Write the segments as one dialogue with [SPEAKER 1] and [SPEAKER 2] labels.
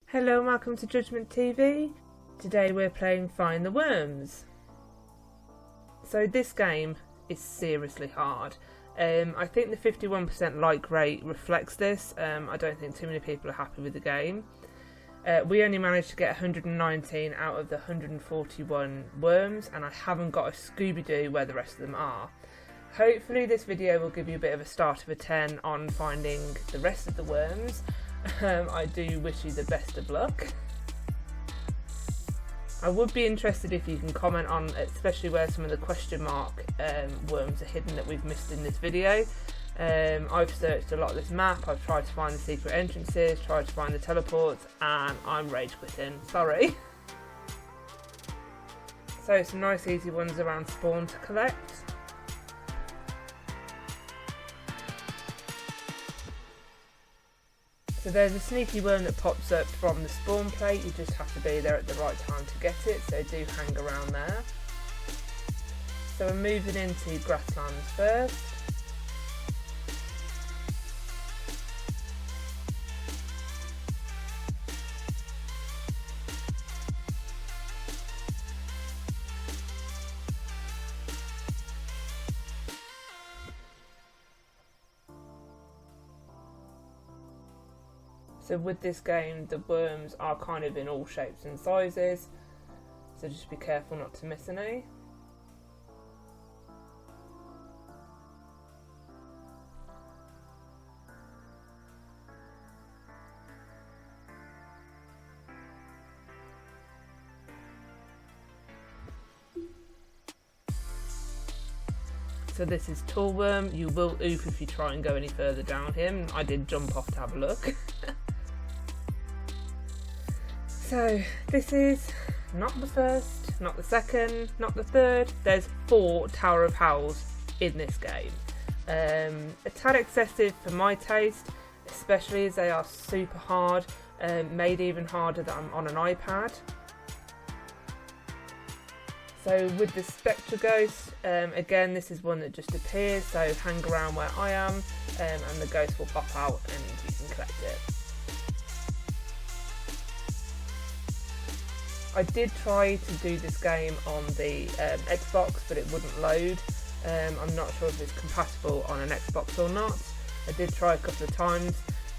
[SPEAKER 1] Hello and welcome to JudgementTV. Today we're playing Find the Worms. So this game is seriously hard. I think the 51% like rate reflects this. I don't think too many people are happy with the game. We only managed to get 119 out of the 141 worms, and I haven't got a Scooby-Doo where the rest of them are. Hopefully this video will give you a bit of a start of a 10 on finding the rest of the worms. I do wish you the best of luck. I would be interested if you can comment on especially where some of the question mark worms are hidden that we've missed in this video. I've searched a lot of this map, I've tried to find the secret entrances, tried to find the teleports, and I'm rage quitting, sorry. So some nice easy ones around spawn to collect. So there's a sneaky worm that pops up from the spawn plate, you just have to be there at the right time to get it, so do hang around there. So we're moving into Grasslands first. So with this game, the worms are kind of in all shapes and sizes, so just be careful not to miss any. So this is Tall Worm. You will oof if you try and go any further down him. I did jump off to have a look. So this is not the first, not the second, not the third. There's 4 Tower of Howls in this game. A tad excessive for my taste, especially as they are super hard, made even harder than on an iPad. So with the Spectra Ghost, again this is one that just appears, so hang around where I am and the ghost will pop out and you can collect it. I did try to do this game on the Xbox, but it wouldn't load. I'm not sure if it's compatible on an Xbox or not. I did try a couple of times,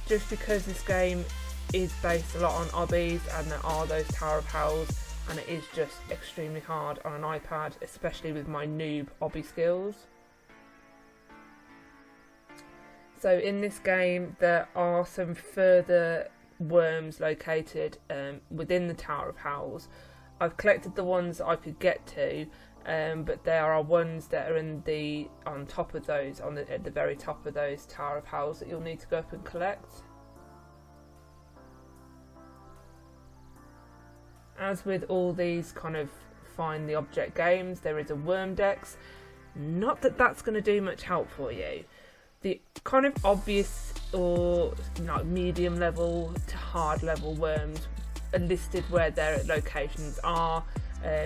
[SPEAKER 1] just because this game is based a lot on obbies and there are those Tower of Howls, and it is just extremely hard on an iPad, especially with my noob obby skills. So in this game there are some further worms located within the Tower of Howls. I've collected the ones that I could get to, but there are ones that are on top of those, at the very top of those Tower of Howls that you'll need to go up and collect. As with all these kind of find the object games, there is a worm dex. Not that that's going to do much help for you. The kind of obvious or medium level to hard level worms are listed where their locations are.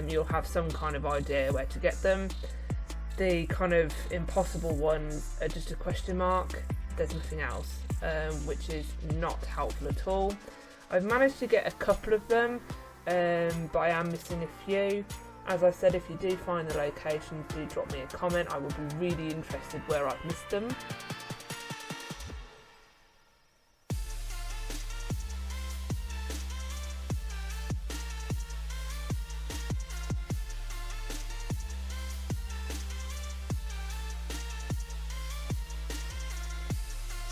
[SPEAKER 1] You'll have some kind of idea where to get them. The kind of impossible ones are just a question mark. There's nothing else, which is not helpful at all. I've managed to get a couple of them, but I am missing a few. As I said, if you do find the locations, do drop me a comment. I will be really interested where I've missed them.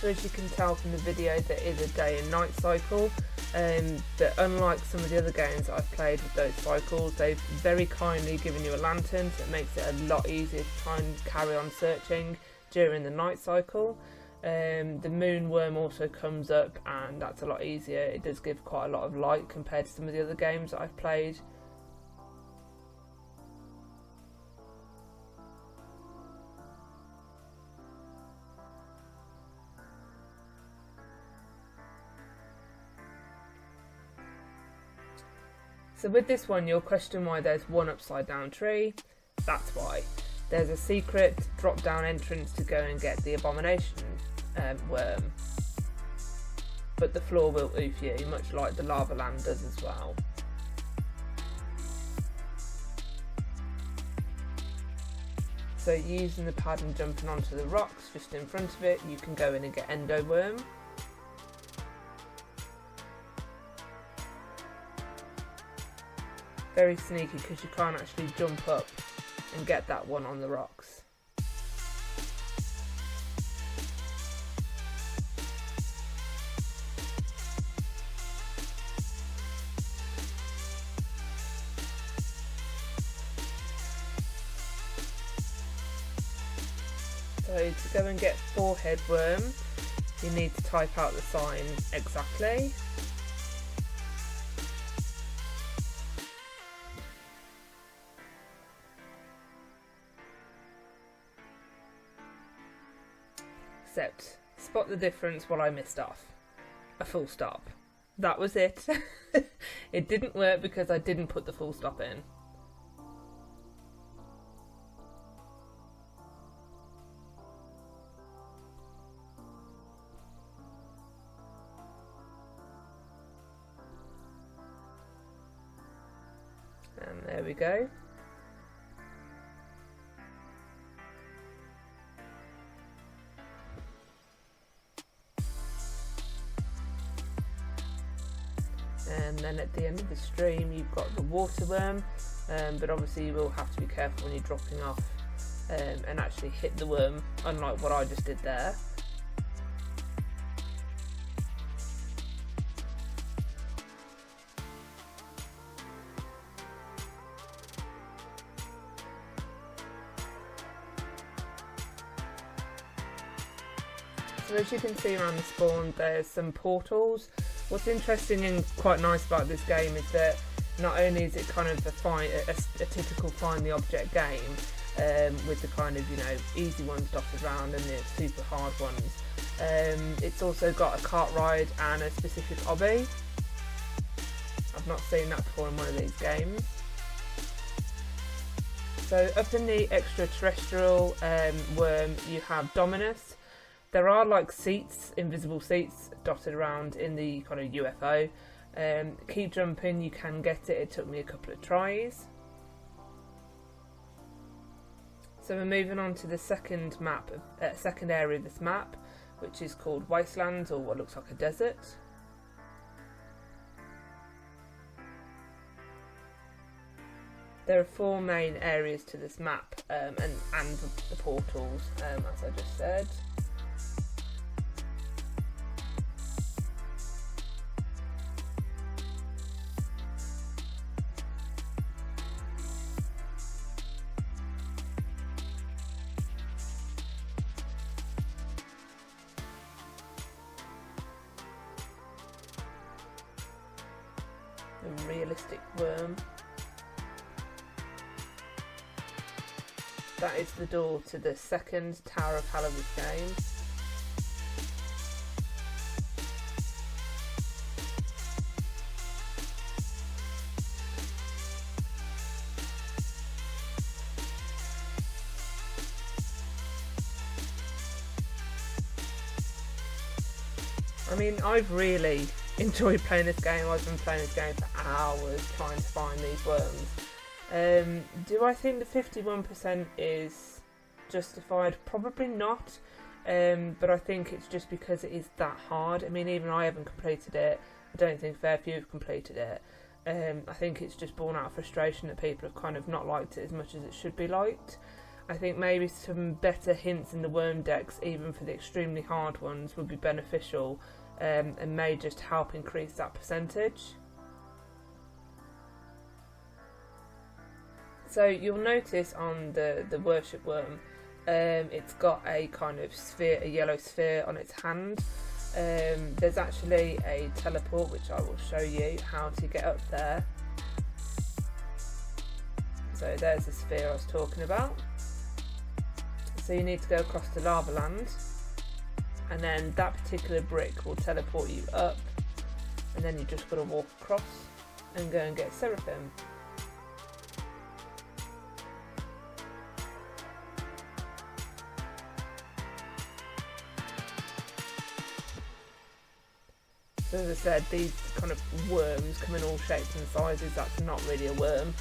[SPEAKER 1] So as you can tell from the video, there is a day and night cycle, but unlike some of the other games that I've played with those cycles, they've very kindly given you a lantern, so it makes it a lot easier to try and carry on searching during the night cycle. The moon worm also comes up, and that's a lot easier. It does give quite a lot of light compared to some of the other games that I've played. So with this one, you'll question why there's one upside down tree. That's why. There's a secret drop down entrance to go and get the abomination worm. but the floor will oof you, much like the lava land does as well. So using the pad and jumping onto the rocks just in front of it, you can go in and get endo worm. Very sneaky because you can't actually jump up and get that one on the rocks. So to go and get forehead worm, you need to type out the sign exactly. Except, spot the difference what I missed off. A full stop. That was it. It didn't work because I didn't put the full stop in. And there we go. And then at the end of the stream you've got the water worm, but obviously you will have to be careful when you're dropping off and actually hit the worm, unlike what I just did there. So as you can see around the spawn, there's some portals. What's interesting and quite nice about this game is that not only is it kind of a typical find the object game with the kind of, you know, easy ones dotted around and the super hard ones, it's also got a cart ride and a specific obby. I've not seen that before in one of these games. So up in the extraterrestrial worm you have Dominus. There are like seats, invisible seats dotted around in the kind of UFO. Keep jumping, you can get it. It took me a couple of tries. So we're moving on to the second map, second area of this map, which is called Wastelands, or what looks like a desert. There are 4 main areas to this map, and the portals, as I just said. The realistic worm. That is the door to the second Tower of Hell of this game. I mean, I've really enjoyed playing this game. I've been playing this game for hours trying to find these worms. Do I think the 51% is justified? Probably not, but I think it's just because it is that hard. I mean, even I haven't completed it. I don't think fair few have completed it. I think it's just born out of frustration that people have kind of not liked it as much as it should be liked. I think maybe some better hints in the worm decks, even for the extremely hard ones, would be beneficial, and may just help increase that percentage. So you'll notice on the worship worm, it's got a kind of sphere, a yellow sphere on its hand. There's actually a teleport which I will show you how to get up there. So there's the sphere I was talking about. So you need to go across to Lava Land, and then that particular brick will teleport you up, and then you just got to walk across and go and get Seraphim. So as I said, these kind of worms come in all shapes and sizes. That's not really a worm.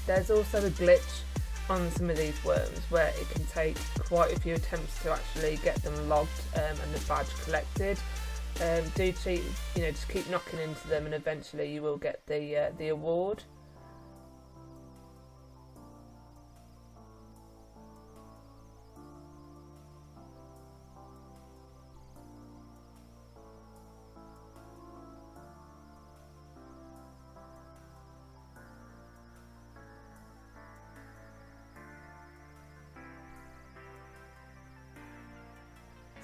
[SPEAKER 1] There's also a glitch on some of these worms where it can take quite a few attempts to actually get them logged and the badge collected. Do cheat, just keep knocking into them and eventually you will get the award.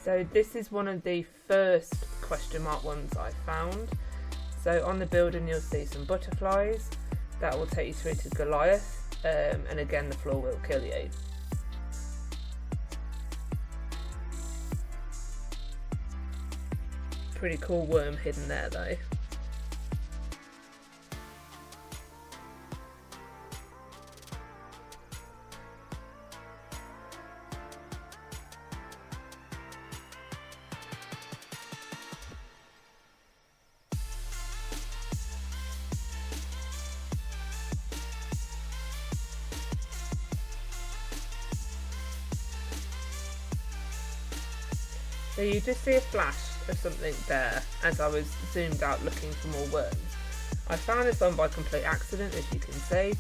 [SPEAKER 1] So this is one of the first question mark ones I found. So on the building you'll see some butterflies. That will take you through to Goliath, and again the floor will kill you. Pretty cool worm hidden there though. So you just see a flash of something there as I was zoomed out looking for more worms. I found this one by complete accident, as you can see.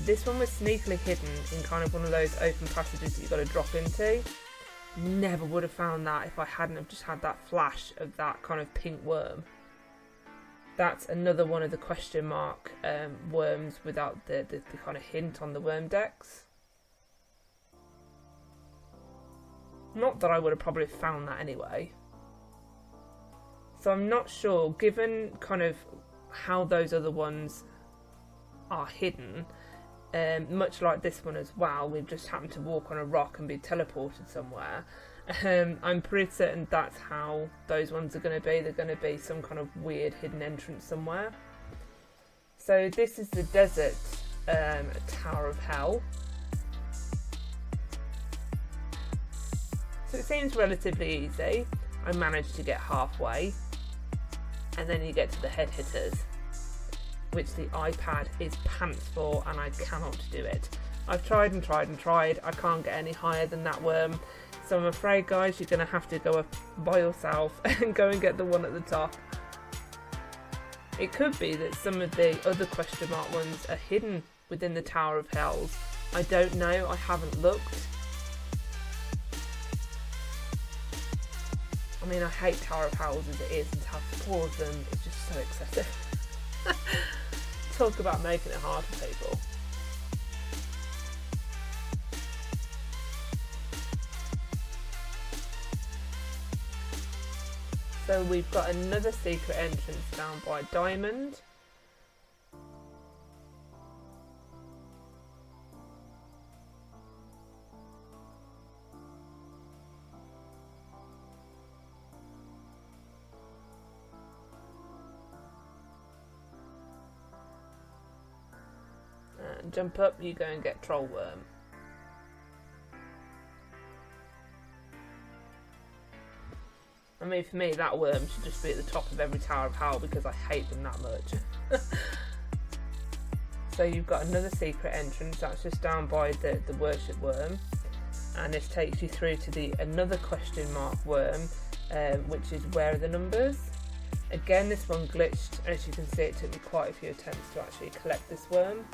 [SPEAKER 1] This one was sneakily hidden in kind of one of those open passages that you've got to drop into. Never would have found that if I hadn't have just had that flash of that kind of pink worm. That's another one of the question mark worms without the kind of hint on the worm decks. Not that I would have probably found that anyway. So I'm not sure, given kind of how those other ones are hidden, much like this one as well, we've just happened to walk on a rock and be teleported somewhere. I'm pretty certain that's how those ones are going to be. They're going to be some kind of weird hidden entrance somewhere. So this is the desert Tower of Hell. So it seems relatively easy. I managed to get halfway, and then you get to the head hitters, which the iPad is pants for, and I cannot do it. I've tried and tried and tried. I can't get any higher than that worm. So I'm afraid, guys, you're going to have to go up by yourself and go and get the one at the top. It could be that some of the other question mark ones are hidden within the Tower of Hells. I don't know. I haven't looked. I mean, I hate Tower of Hells as it is, and to have 4 of them is just so excessive. Talk about making it hard for people. So we've got another secret entrance down by Diamond. And jump up, you go and get Troll Worm. I mean, for me, that worm should just be at the top of every Tower of Hell because I hate them that much. So you've got another secret entrance that's just down by the worship worm, and this takes you through to another question mark worm, which is where are the numbers. Again, this one glitched. As you can see, it took me quite a few attempts to actually collect this worm.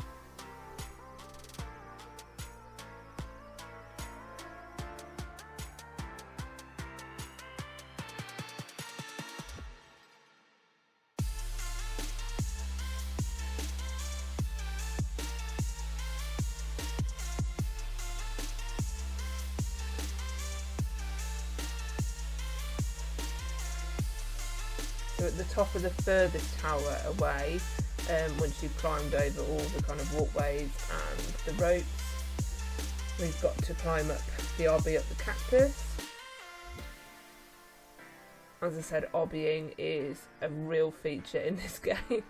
[SPEAKER 1] So at the top of the furthest tower away, once you've climbed over all the kind of walkways and the ropes, we've got to climb up the obby up the cactus. As I said, obbying is a real feature in this game.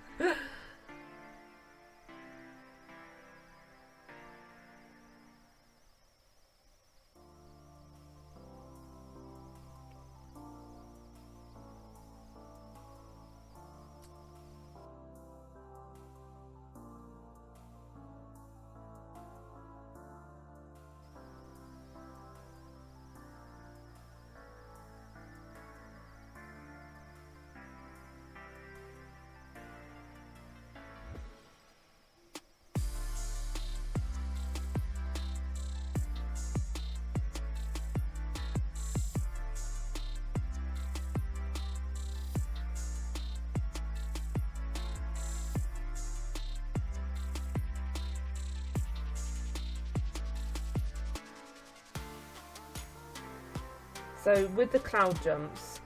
[SPEAKER 1] So with the cloud jumps,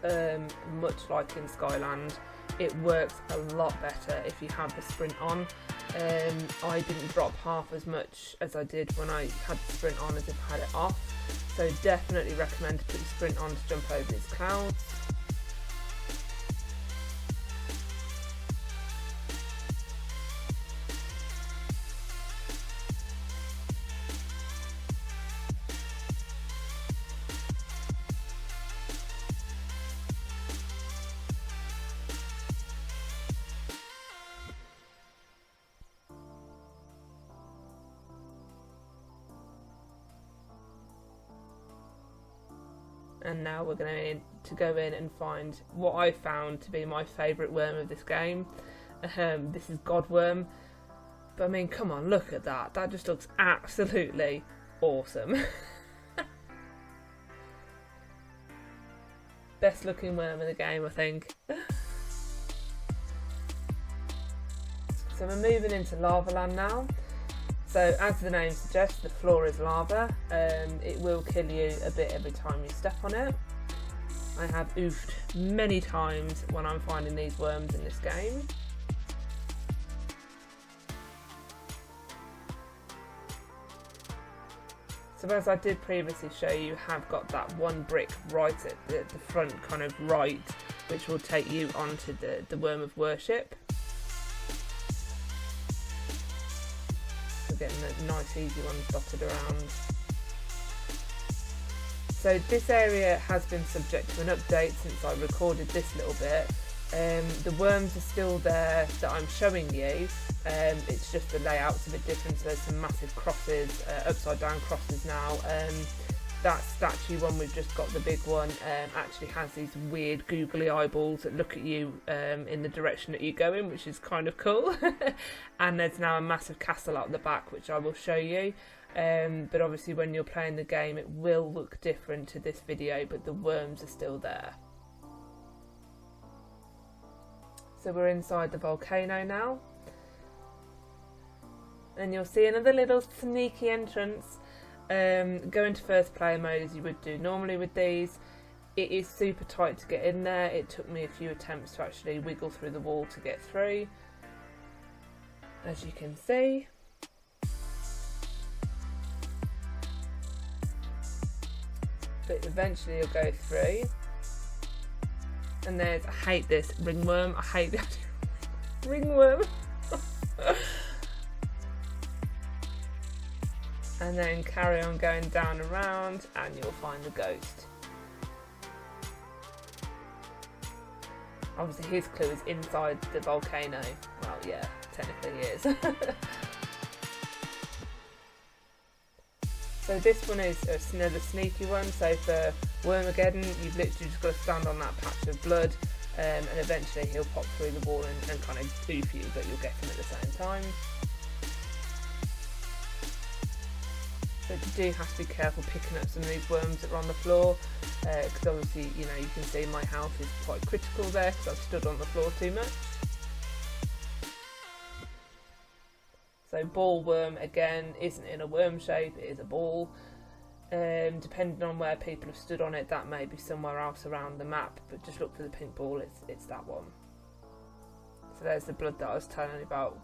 [SPEAKER 1] much like in Skyland, it works a lot better if you have the sprint on. I didn't drop half as much as I did when I had the sprint on as if I had it off. So definitely recommend to put the sprint on to jump over these clouds. And now we're going to go in and find what I found to be my favourite worm of this game. This is Godworm. But I mean, come on, look at that. That just looks absolutely awesome. Best looking worm in the game, I think. So we're moving into Lava Land now. So as the name suggests, the floor is lava. It will kill you a bit every time you step on it. I have oofed many times when I'm finding these worms in this game. So as I did previously show you, have got that one brick right at the front, kind of right, which will take you onto the worm of worship. Getting the nice easy ones dotted around. So this area has been subject to an update since I recorded this little bit. The worms are still there that I'm showing you. It's just the layout's a bit different, so there's some massive crosses, upside down crosses now. That statue one, we've just got the big one, actually has these weird googly eyeballs that look at you in the direction that you go in, which is kind of cool. And there's now a massive castle out the back, which I will show you. But obviously when you're playing the game, it will look different to this video, but the worms are still there. So we're inside the volcano now. And you'll see another little sneaky entrance. Go into first player mode as you would do normally with these. It is super tight to get in there. It took me a few attempts to actually wiggle through the wall to get through, as you can see. But eventually you'll go through. And there's, I hate this ringworm. I hate the ringworm. And then carry on going down around and you'll find the ghost. Obviously his clue is inside the volcano. Well, yeah, technically he is. So this one is another sneaky one. So for Wilmageddon, you've literally just got to stand on that patch of blood, and eventually he'll pop through the wall and kind of oof you, but you'll get him at the same time. But you do have to be careful picking up some of these worms that are on the floor, because obviously, you know, you can see my health is quite critical there because I've stood on the floor too much. So ball worm again isn't in a worm shape, it is a ball. Depending on where people have stood on it, that may be somewhere else around the map, but just look for the pink ball, it's that one. So there's the blood that I was telling you about.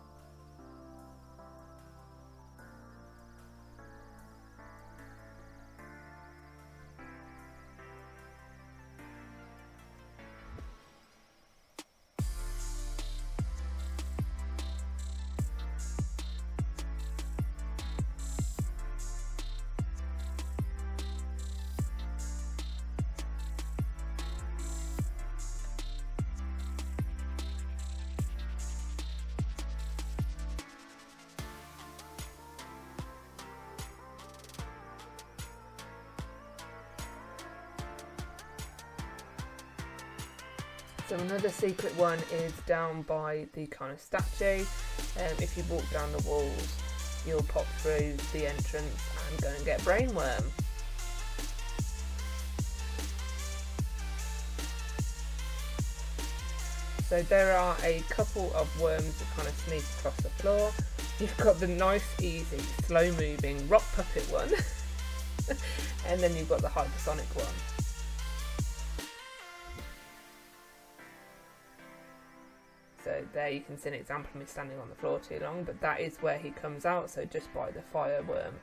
[SPEAKER 1] So another secret one is down by the kind of statue. If you walk down the walls, you'll pop through the entrance and go and get brainworm. So there are a couple of worms that kind of sneak across the floor. You've got the nice, easy, slow-moving rock puppet one, and then you've got the hypersonic one. So there you can see an example of me standing on the floor too long, but that is where he comes out, so just by the fire worm.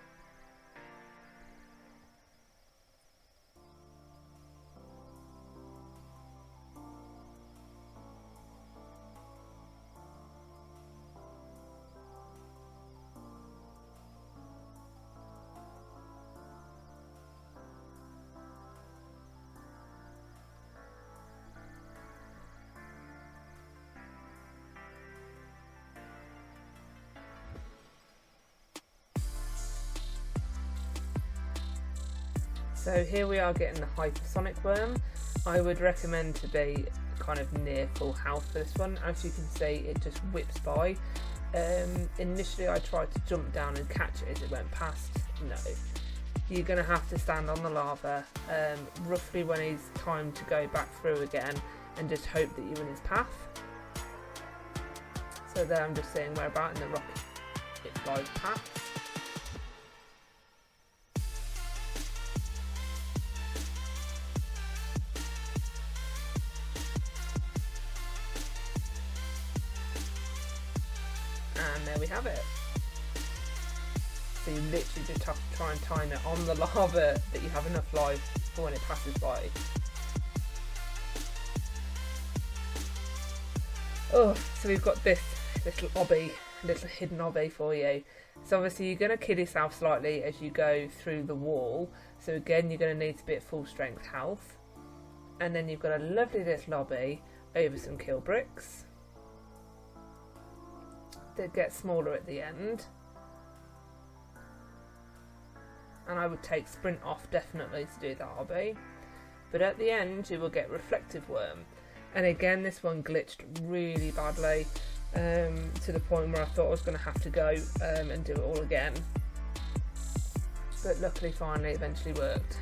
[SPEAKER 1] So here we are getting the Hypersonic Worm. I would recommend to be kind of near full health for this one. As you can see, it just whips by. Initially I tried to jump down and catch it as it went past. No. You're going to have to stand on the lava roughly when he's timed to go back through again and just hope that you're in his path. So there I'm just seeing where about in the rock it flies past. And there we have it. So you literally just have to try and time it on the lava that you have enough life for when it passes by. Oh, so we've got this little obby, little hidden obby for you. So obviously you're going to kill yourself slightly as you go through the wall. So again, you're going to need to be at full strength health. And then you've got a lovely little obby over some kill bricks that get smaller at the end. And I would take sprint off definitely to do that obby. But at the end you will get reflective worm. And again, this one glitched really badly to the point where I thought I was going to have to go and do it all again. But luckily finally it eventually worked.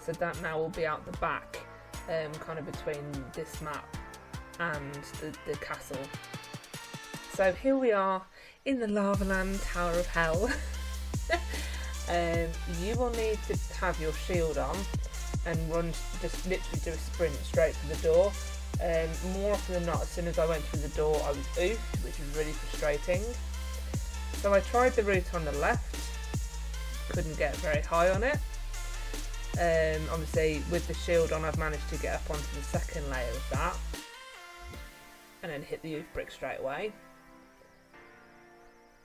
[SPEAKER 1] So that now will be out the back, kind of between this map and the castle. So here we are in the Lava Land Tower of Hell. You will need to have your shield on and run, just literally do a sprint straight for the door. More often than not, as soon as I went through the door I was oofed, which was really frustrating. So I tried the route on the left, couldn't get very high on it. Obviously with the shield on I've managed to get up onto the second layer of that and then hit the oof brick straight away.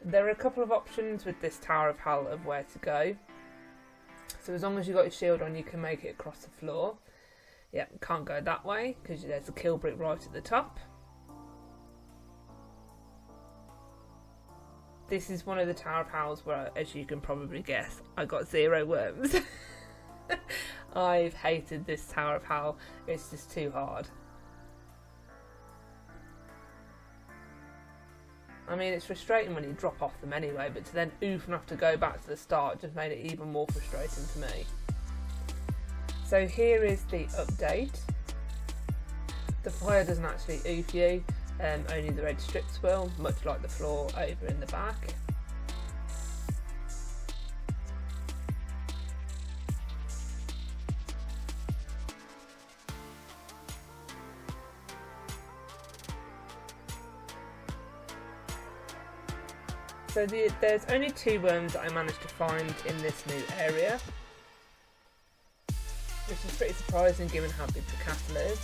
[SPEAKER 1] There are a couple of options with this Tower of Hell of where to go. So as long as you've got your shield on you can make it across the floor. Yep, can't go that way because there's a kill brick right at the top. This is one of the Tower of Hells where, as you can probably guess, I got 0 worms. I've hated this Tower of Hell, it's just too hard. I mean, it's frustrating when you drop off them anyway, but to then oof and have to go back to the start just made it even more frustrating to me. So here is the update. The fire doesn't actually oof you, only the red strips will, much like the floor over in the back. So there's only 2 worms that I managed to find in this new area, which is pretty surprising given how big the castle is.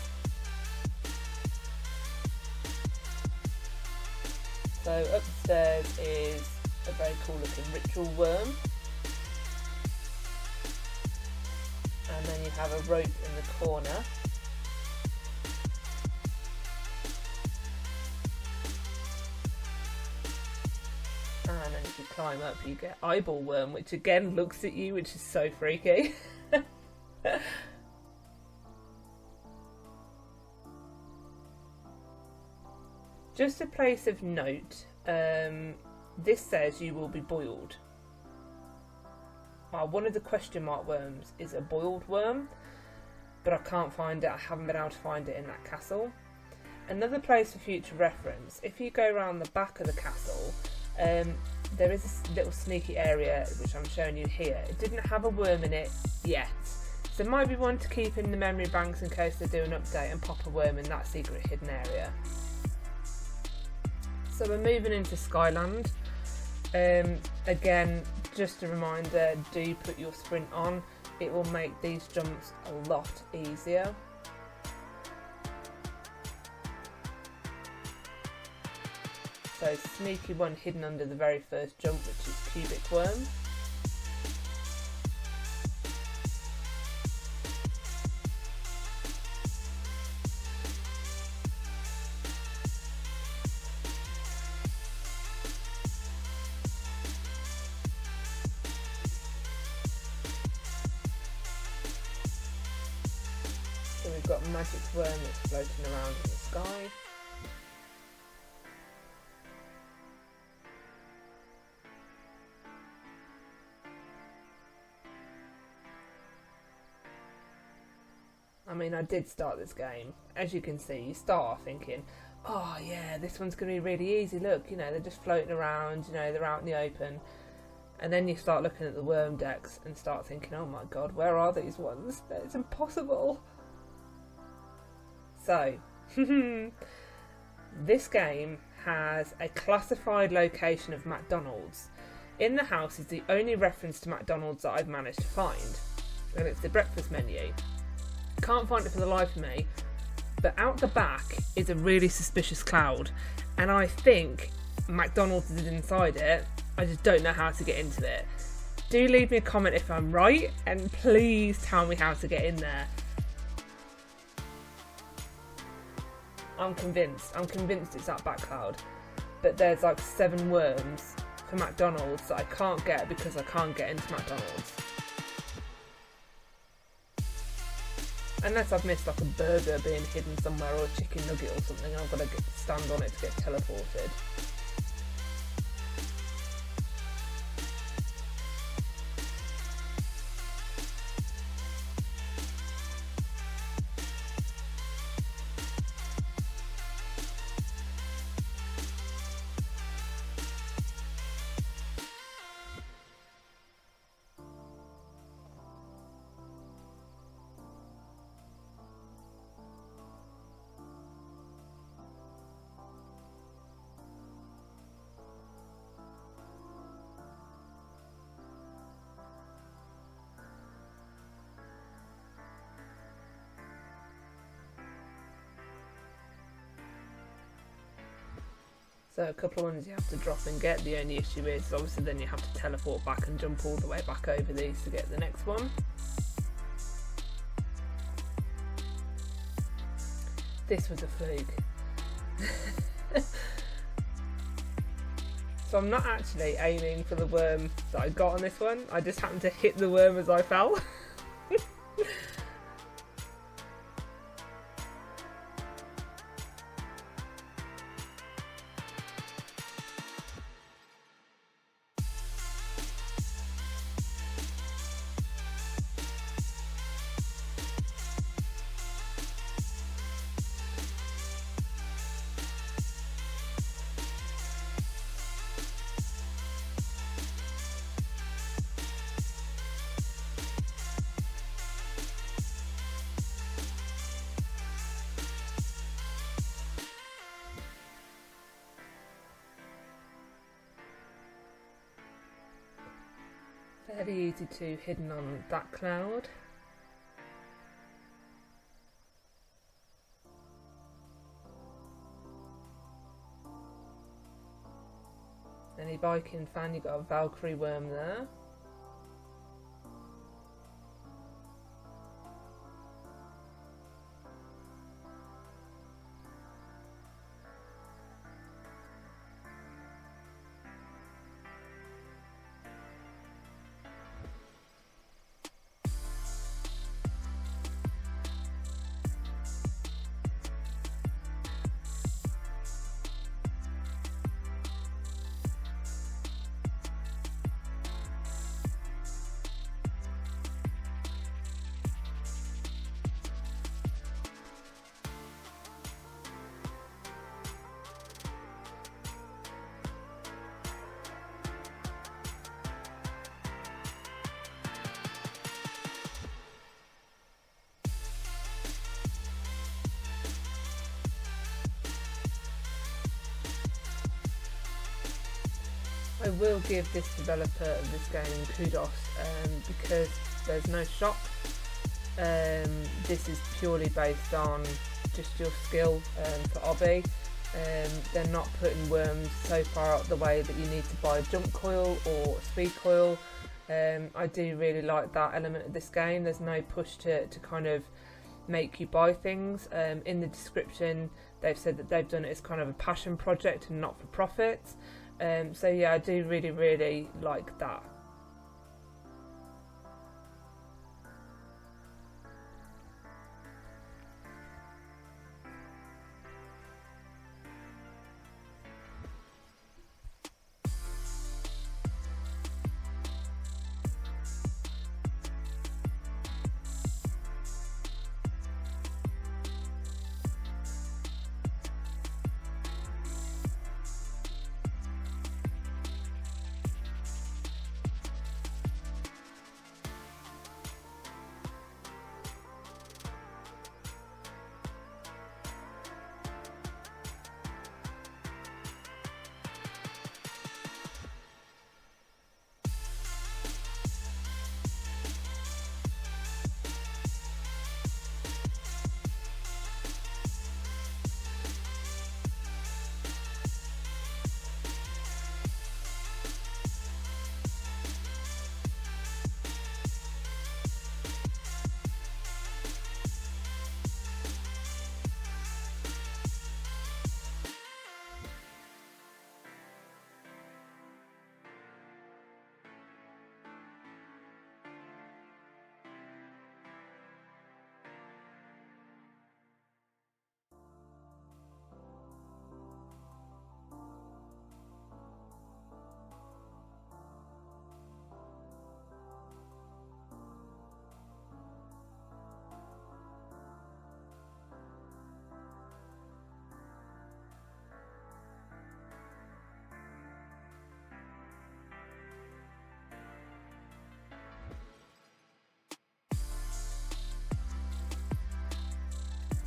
[SPEAKER 1] So upstairs is a very cool looking ritual worm, and then you have a rope in the corner. And then if you climb up you get eyeball worm, which again looks at you, which is so freaky. Just a place of note, this says you will be boiled. One of the question mark worms is a boiled worm, but I can't find it, I haven't been able to find it in that castle. Another place for future reference, if you go around the back of the castle, there is a little sneaky area which I'm showing you here. It didn't have a worm in it yet, so it might be one to keep in the memory banks in case they do an update and pop a worm in that secret hidden area. So we're moving into Skyland. Again, just a reminder, do put your sprint on. It will make these jumps a lot easier. So sneaky one hidden under the very first jump, which is Cubic Worm. So we've got Magic Worm that's floating around in the sky. I mean, I did start this game. As you can see, you start off thinking, oh yeah, this one's going to be really easy. Look, you know, they're just floating around, you know, they're out in the open. And then you start looking at the worm decks and start thinking, oh my god, where are these ones? It's impossible. So, this game has a classified location of McDonald's. In the house is the only reference to McDonald's that I've managed to find. And it's the breakfast menu. Can't find it for the life of me, but out the back is a really suspicious cloud, and I think McDonald's is inside it. I just don't know how to get into it. Do leave me a comment if I'm right, and please tell me how to get in there. I'm convinced it's that back cloud, but there's like 7 worms for McDonald's that I can't get because I can't get into McDonald's. Unless I've missed like a burger being hidden somewhere or a chicken nugget or something, and I've got to stand on it to get teleported. So a couple of ones you have to drop and get. The only issue is obviously then you have to teleport back and jump all the way back over these to get the next one. This was a fluke. So I'm not actually aiming for the worm that I got on this one. I just happened to hit the worm as I fell. Fairly easy to hidden on that cloud. Any Viking fan, you got a Valkyrie worm there. I will give this developer of this game kudos because there's no shop. This is purely based on just your skill for obby. They're not putting worms so far out the way that you need to buy a jump coil or a speed coil. I do really like that element of this game. There's no push to kind of make you buy things. In the description they've said that they've done it as kind of a passion project and not for profit. So yeah, I do really like that.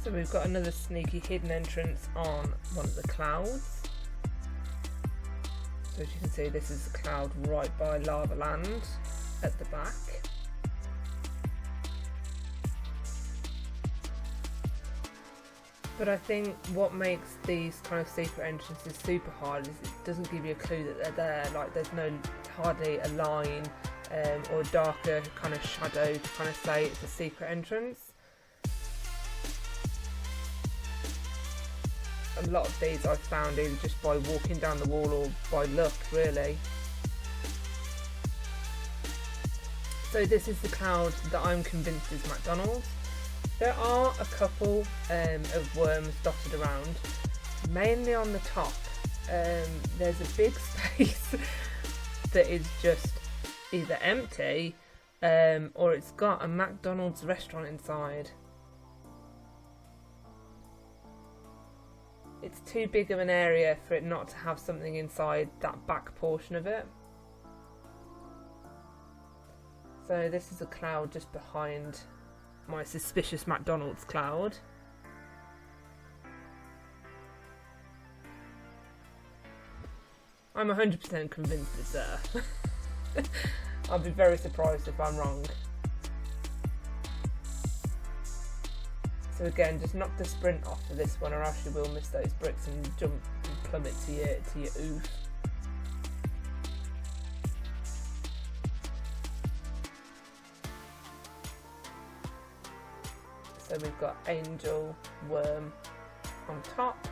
[SPEAKER 1] So we've got another sneaky hidden entrance on one of the clouds. So as you can see, this is a cloud right by Lava Land at the back. But I think what makes these kind of secret entrances super hard is it doesn't give you a clue that they're there. Like there's no hardly a line or a darker kind of shadow to kind of say it's a secret entrance. A lot of these I've found either just by walking down the wall or by luck, really. So this is the cloud that I'm convinced is McDonald's. There are a couple of worms dotted around, mainly on the top. There's a big space that is just either empty or it's got a McDonald's restaurant inside. It's too big of an area for it not to have something inside that back portion of it. So this is a cloud just behind my suspicious McDonald's cloud. I'm 100% convinced it's there. I'll be very surprised if I'm wrong. So again, just knock the sprint off for this one or else you will miss those bricks and jump and plummet to your oof. So we've got Angel, Worm on top.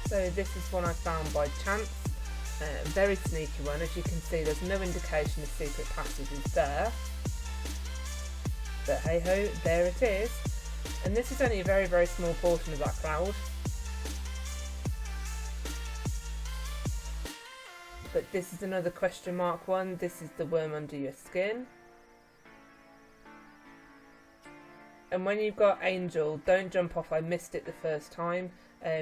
[SPEAKER 1] So this is one I found by chance, a very sneaky one. As you can see, there's no indication of secret passage is there, but hey ho, there it is. And this is only a very small portion of that cloud. But this is another question mark one. This is the worm under your skin. And when you've got Angel, don't jump off. I missed it the first time.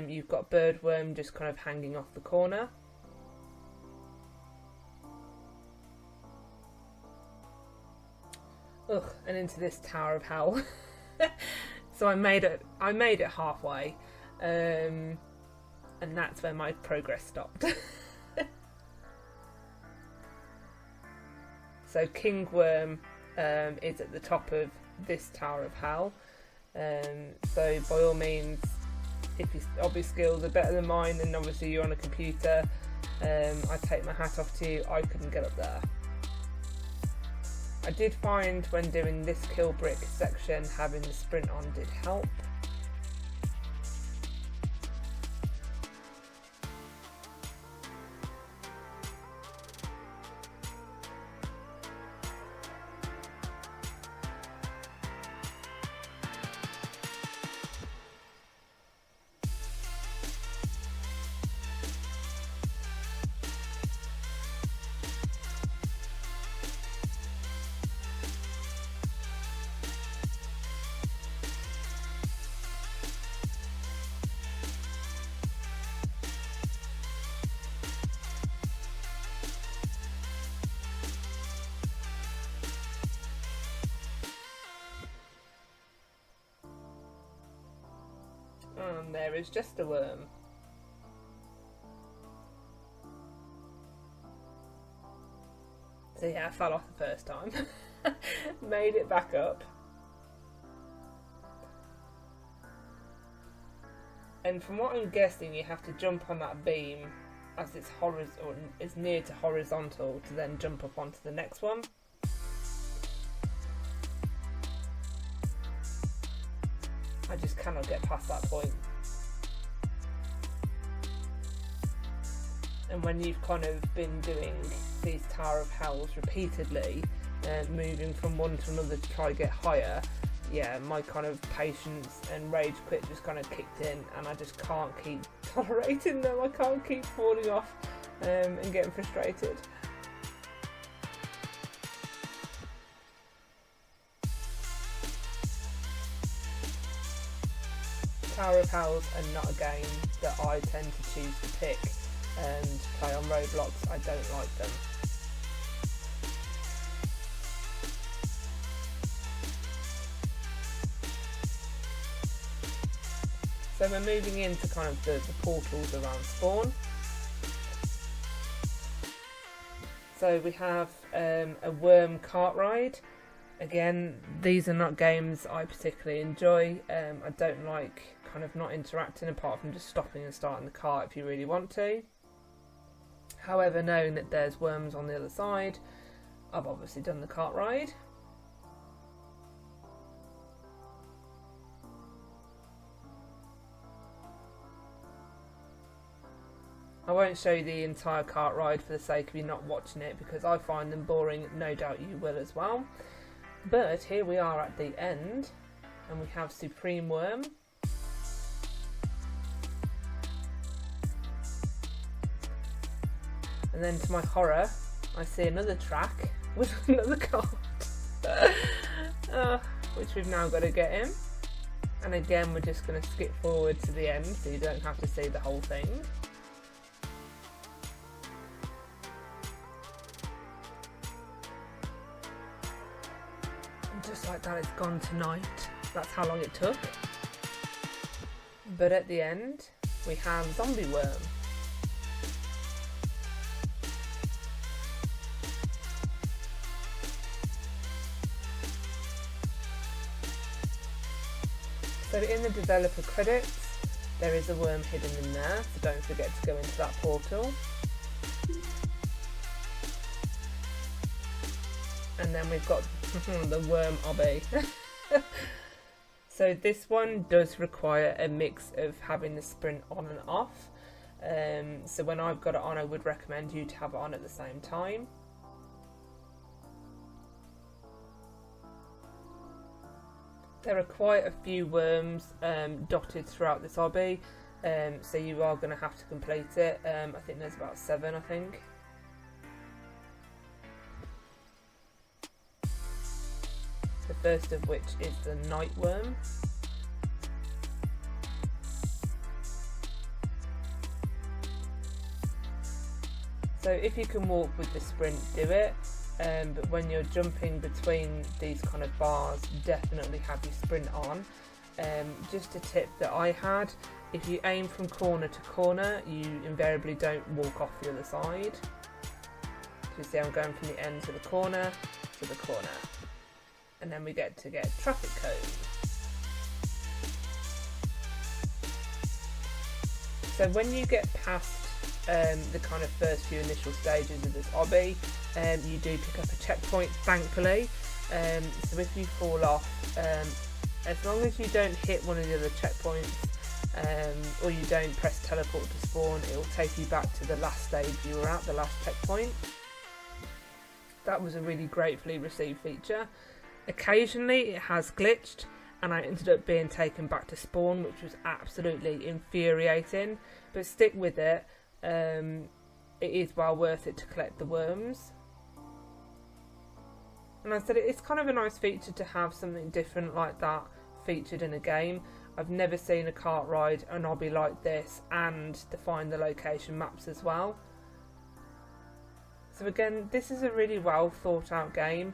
[SPEAKER 1] You've got Birdworm just kind of hanging off the corner. Ugh, and into this Tower of Hell. So I made it halfway, and that's where my progress stopped. So King Worm is at the top of this Tower of Hell. So by all means, if your obby skills are better than mine, and obviously you're on a computer, I take my hat off to you. I couldn't get up there. I did find when doing this kill brick section, having the sprint on did help. And there is just a worm. So yeah, I fell off the first time. Made it back up. And from what I'm guessing, you have to jump on that beam as it's near to horizontal to then jump up onto the next one. I just cannot get past that point. And when you've kind of been doing these Tower of Hells repeatedly, moving from one to another to try to get higher, yeah, my kind of patience and rage quit just kind of kicked in, and I just can't keep tolerating them. I can't keep falling off and getting frustrated. Tower of Hells are not a game that I tend to choose to pick and play on Roblox. I don't like them. So we're moving into kind of the portals around spawn. So we have a worm cart ride. Again, these are not games I particularly enjoy. I don't like kind of not interacting apart from just stopping and starting the cart if you really want to. However, knowing that there's worms on the other side, I've obviously done the cart ride. I won't show you the entire cart ride for the sake of you not watching it, because I find them boring. No doubt you will as well. But here we are at the end, and we have Supreme Worm. And then to my horror, I see another track with another cart, which we've now got to get in. And again, we're just going to skip forward to the end so you don't have to see the whole thing. And just like that, it's gone tonight. That's how long it took. But at the end, we have Zombie Worm. So in the developer credits, there is a worm hidden in there, so don't forget to go into that portal. And then we've got the worm obby. So this one does require a mix of having the sprint on and off. So when I've got it on, I would recommend you to have it on at the same time. There are quite a few worms dotted throughout this obby, so you are going to have to complete it. I think there's about 7, I think. The first of which is the night worm. So if you can walk with the sprint, do it. but when you're jumping between these kind of bars, definitely have your sprint on. Just a tip that I had, if you aim from corner to corner, you invariably don't walk off the other side. So you see I'm going from the end to the corner to the corner. And then we get traffic cones. So when you get past the kind of first few initial stages of this obby, you do pick up a checkpoint, thankfully. So if you fall off, as long as you don't hit one of the other checkpoints, or you don't press teleport to spawn, it will take you back to the last stage you were at, the last checkpoint. That was a really gratefully received feature. Occasionally it has glitched and I ended up being taken back to spawn, which was absolutely infuriating, but stick with it. It is well worth it to collect the worms. And I said it's kind of a nice feature to have something different like that featured in a game. I've never seen a kart ride, an obby like this, and to find the location maps as well. So again, this is a really well thought out game.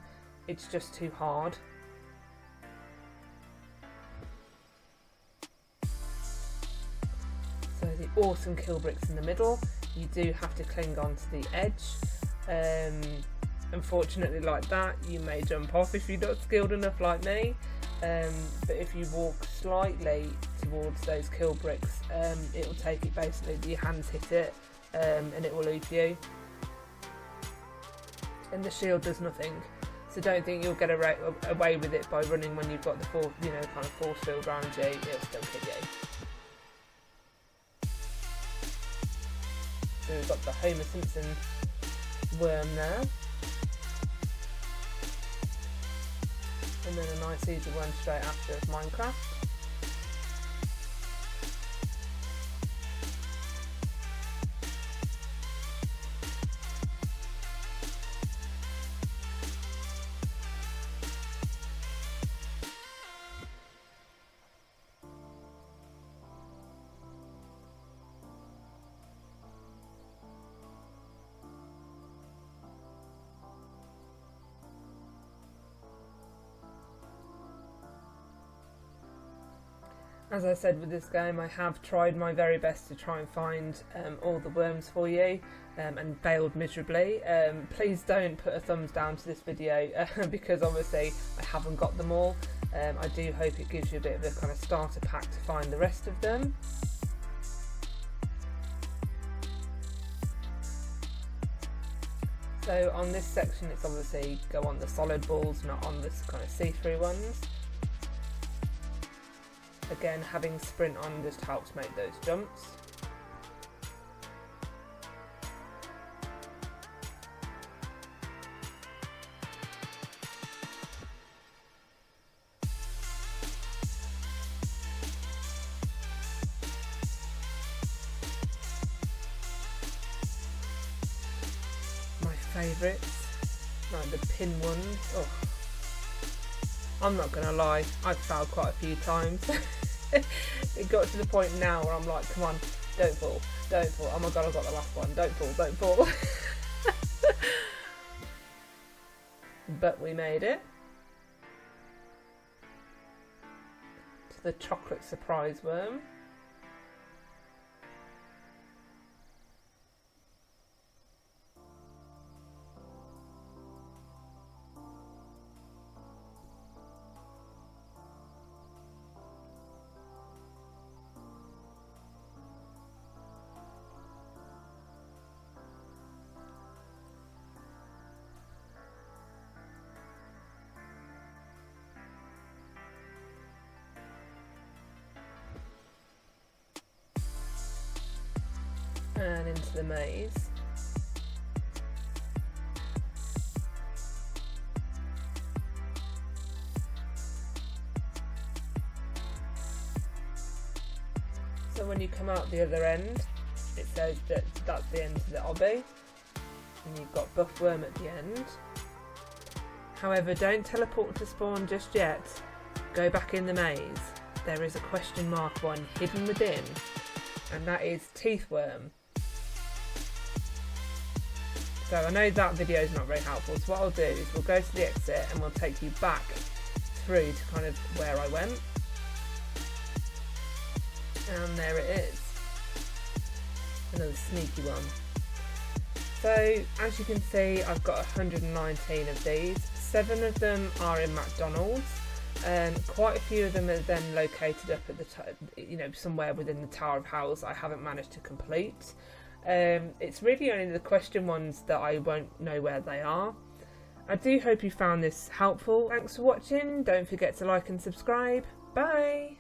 [SPEAKER 1] It's just too hard. So the awesome kill bricks in the middle. You do have to cling on to the edge. Unfortunately, like that, you may jump off if you're not skilled enough like me. But if you walk slightly towards those kill bricks, it will take it basically, your hands hit it, and it will loop you. And the shield does nothing. So don't think you'll get away with it by running when you've got the kind of force field around you. It'll still hit you. So we've got the Homer Simpson worm there. And then a nice easy one straight after of Minecraft. As I said with this game, I have tried my very best to try and find all the worms for you, and failed miserably. Please don't put a thumbs down to this video because obviously I haven't got them all. I do hope it gives you a bit of a kind of starter pack to find the rest of them. So on this section it's obviously go on the solid balls, not on this kind of see-through ones. Again, having sprint on just helps make those jumps. My favourites, like the pin ones. Oh. I'm not gonna lie, I've failed quite a few times. It got to the point now where I'm like, come on, don't fall, don't fall. Oh my god, I got the last one. Don't fall, don't fall. But we made it to the chocolate surprise worm. And into the maze. So when you come out the other end, it says that that's the end of the obby, and you've got buff worm at the end. However, don't teleport to spawn just yet. Go back in the maze. There is a question mark one hidden within, and that is teeth worm. So I know that video is not very helpful, so what I'll do is we'll go to the exit and we'll take you back through to kind of where I went. And there it is. Another sneaky one. So as you can see, I've got 119 of these. 7 of them are in McDonald's. Quite a few of them are then located up at the somewhere within the Tower of Howls I haven't managed to complete. It's really only the question ones that I won't know where they are. I do hope you found this helpful. Thanks for watching. Don't forget to like and subscribe. Bye!